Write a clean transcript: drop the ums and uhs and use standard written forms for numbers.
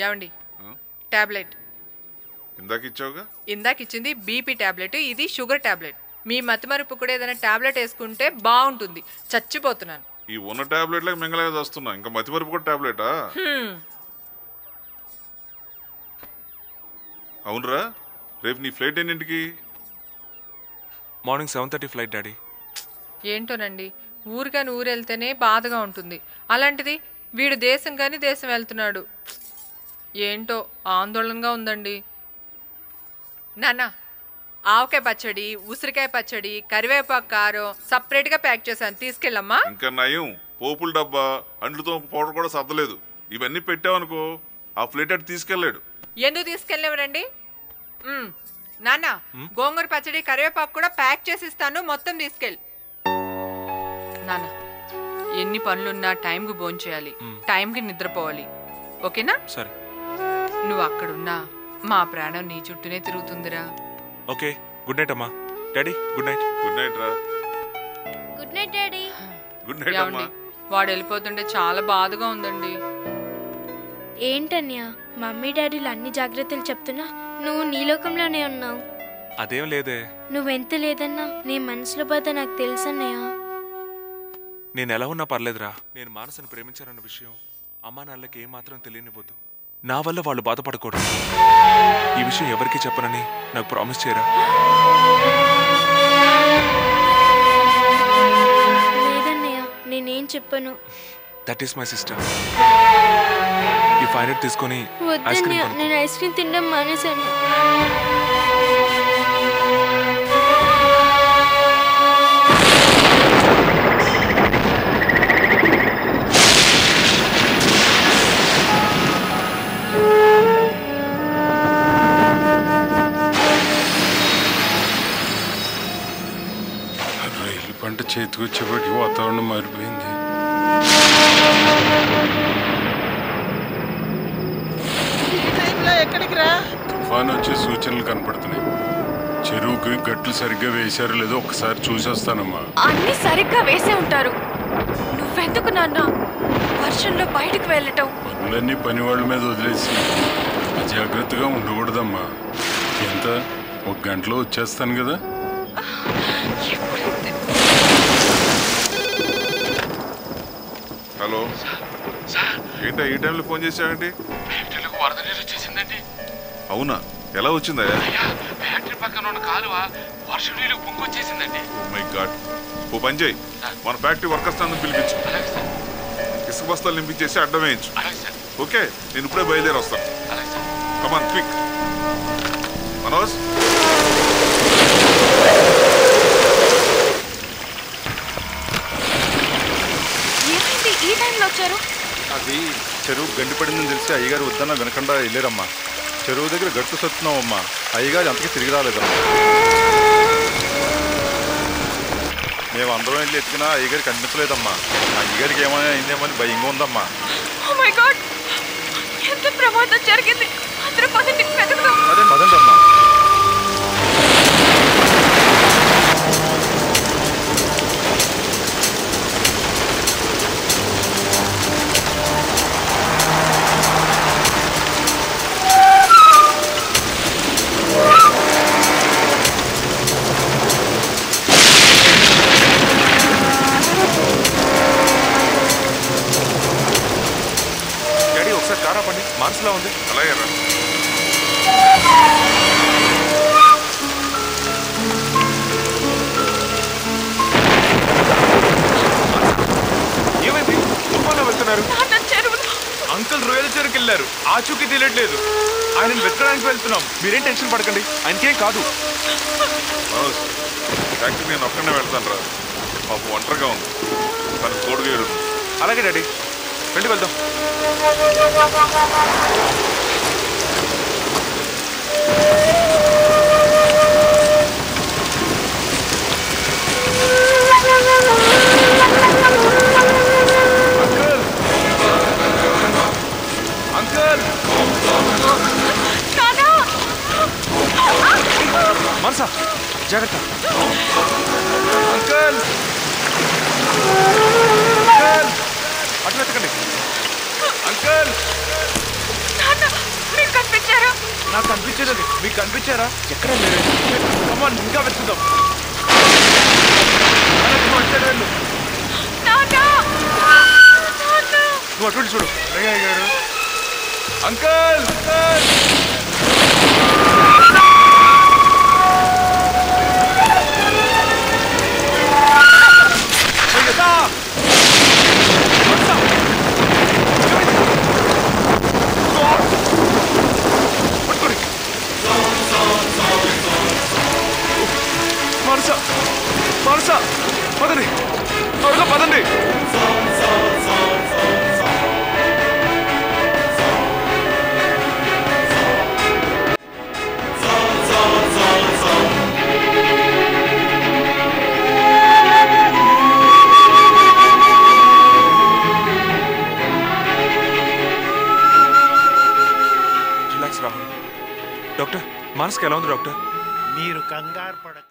ఏమండి టాబ్లెట్ ఇందాక ఇచ్చావుగా. ఇందాక ఇచ్చింది బీపీ టాబ్లెట్, ఇది షుగర్ టాబ్లెట్. మీ మతిమరుపు కూడా ఏదైనా టాబ్లెట్ వేసుకుంటే బాగుంటుంది. చచ్చిపోతున్నాను. ఈ ఉన్న టాబ్లెట్లకు మింగలేక వస్తున్నా, ఇంకా మతిమరుపు కూడా టాబ్లెటా? అవునరా, రేపు నీ ఫ్లైట్ ఎన్నింటికి? Morning 7:30 flight daddy. ఏంటోనండి, ఊరికాని ఊరు వెళ్తేనే బాధగా ఉంటుంది. అలాంటిది వీడు దేశం కానీ దేశం వెళ్తున్నాడు. ఏంటో ఆందోళనగా ఉందండి. నాన్న, ఆవకాయ పచ్చడి, ఉసిరికాయ పచ్చడి, కరివేపాకు కారం సపరేట్గా ప్యాక్ చేశాను, తీసుకెళ్ళమ్మా. ఇంకా నయం, పోపుల డబ్బా, అండ్లతో పౌడర్ కూడా సర్దలేదు. ఇవన్నీ పెట్టావనుకో ఆ ఫ్లైట్ అటు తీసుకెళ్ళాడు. ఎందుకు తీసుకెళ్ళేవరండి? నాన్న, గోంగూర పచ్చడి, కరివేపాకు కూడా ప్యాక్ చేసి ఇస్తాను, మొత్తం తీసుకెళ్ళి. నాన్న, ఎన్ని పనులున్నా టైంకి భోంచేయాలి, టైంకి నిద్రపోవాలి, ఓకేనా? సరే. నువ్వు అక్కడున్నా మా ప్రాణం నీ చుట్టూనే తిరుగుతుందిరా. ఓకే, గుడ్ నైట్ అమ్మా. Daddy good night. Good night రా. Good night daddy. Good night అమ్మా. వాడు వెళ్ళిపోతుంటే చాలా బాధగా ఉందండి. ఏంటన్యా, మమ్మీ డాడీలు అన్ని జాగ్రత్తలు చెప్తున్నా నువ్వు నీ లోకంలోనే ఉన్నావు. అదేం లేదే. నువ్వెంత లేదన్నా నీ మనసులో బాధ నాకు తెలుసన్నయ్య. నేను ఎలా ఉన్నా పర్లేదురా. నేను మానసను ప్రేమించానన్న విషయం అమ్మా నాన్నలకి ఏమాత్రం తెలియనివ్వద్దు. నా వల్ల వాళ్ళు బాధపడకూడదు. ఈ విషయం ఎవరికి చెప్పనని నాకు ప్రామిస్ చేయరా. లేదన్నయ్య, నేనేం చెప్పను. That is my sister. ఈ ఫైనట్ తీసుకొని వద్దన్నయ్య, నేను ఐస్ క్రీమ్ తినడం మానేశాను. రైలు పంట చేతికి వచ్చేప్పటికి వాతావరణం మారిపోయింది. తుఫాను వచ్చే సూచనలు కనపడుతున్నాయి. చెరువుకి గట్లు సరిగ్గా వేశారో లేదో ఒకసారి చూసేస్తానమ్మా. అన్ని సరిగ్గా వేసే ఉంటారు. నువ్వెందుకు నాన్న వర్షంలో బయటకు వెళ్ళటం? పనులన్నీ పని వాళ్ళ మీద వదిలేసి అజాగ్రత్తగా ఉండకూడదమ్మా. ఎంత 1 గంటలో వచ్చేస్తాను కదా. హలో, ఏంటా ఈ టైంలో ఫోన్ చేసావండి? వరద నీరు వచ్చేసిందండి. అవునా, ఎలా వచ్చిందా? ఫ్యాక్టరీ పక్కన ఉన్న కాలువ వర్షం నీరు పొంగొచ్చేసిందండి. మై గాడ్, ఓ పని చేయి, మన ఫ్యాక్టరీ వర్కర్స్ అందరూ పిలిపించు, ఇసుక బస్తాలు నింపించేసి అడ్డం వేయించు. ఓకే, నేను ఇప్పుడే బయలుదేరి వస్తాను. Come on quick. మనోజ్, ఏమైంది ఈ టైంలో వచ్చారు? అది చెరువు గండిపడిందని తెలిసి అయ్యగారు వద్దన్న వినకుండా వెళ్ళారమ్మా. చెరువు దగ్గర గట్టు సత్తున్నామమ్మా. అయ్యగారు అంతకీ తిరిగి రాలేదమ్మా. మేము అందరం వెళ్ళి ఎత్తుకున్నా అయ్యగారు కనిపించలేదమ్మా. అయ్యగారికి ఏమైనా అయిందేమని భయంగా ఉందమ్మా. ఓ మై గాడ్, ఎంత ప్రమాదం జరిగింది. అందరూ పదండి, వెతుకుదాం. అదే పదండి అమ్మా. మనసులో ఉంది. అలాగే రా. ఏమైంది? తుఫాన్లో వెళ్తున్నారు. అంకుల్ రొయ్యల చెరువుకి వెళ్ళారు, ఆచూకీ తెలియట్లేదు. ఆయనను వెతకడానికి వెళ్తున్నాం. మీరేం టెన్షన్ పడకండి, ఆయనకేం కాదు. ఫ్యాక్టరీ నేను ఒక్కనే వెళ్తాను రా. పాపం ఒంటరిగా ఉంది, తనకు తోడుగా ఏడు. అలాగే డాడీ, వెళ్ళి వెళ్దాం. అంకుల్, మనసా జాగ్రత్త. అంకుల్, అటు వెతకండి. అంకుల్, నడిచేది మీకు కనిపించారా? ఎక్కడ లేరు. కమాన్, ఇంకా వెతుకుదాం. వెళ్ళు. నువ్వు అటు చూడు. గారు అంకల్ అంకల్ మనస మనస పదండి, త్వరగా పదండి. రిలాక్స్ రాహుల్. డాక్టర్ మానస్కి ఎలా ఉంది డాక్టర్? మీరు కంగారు పడ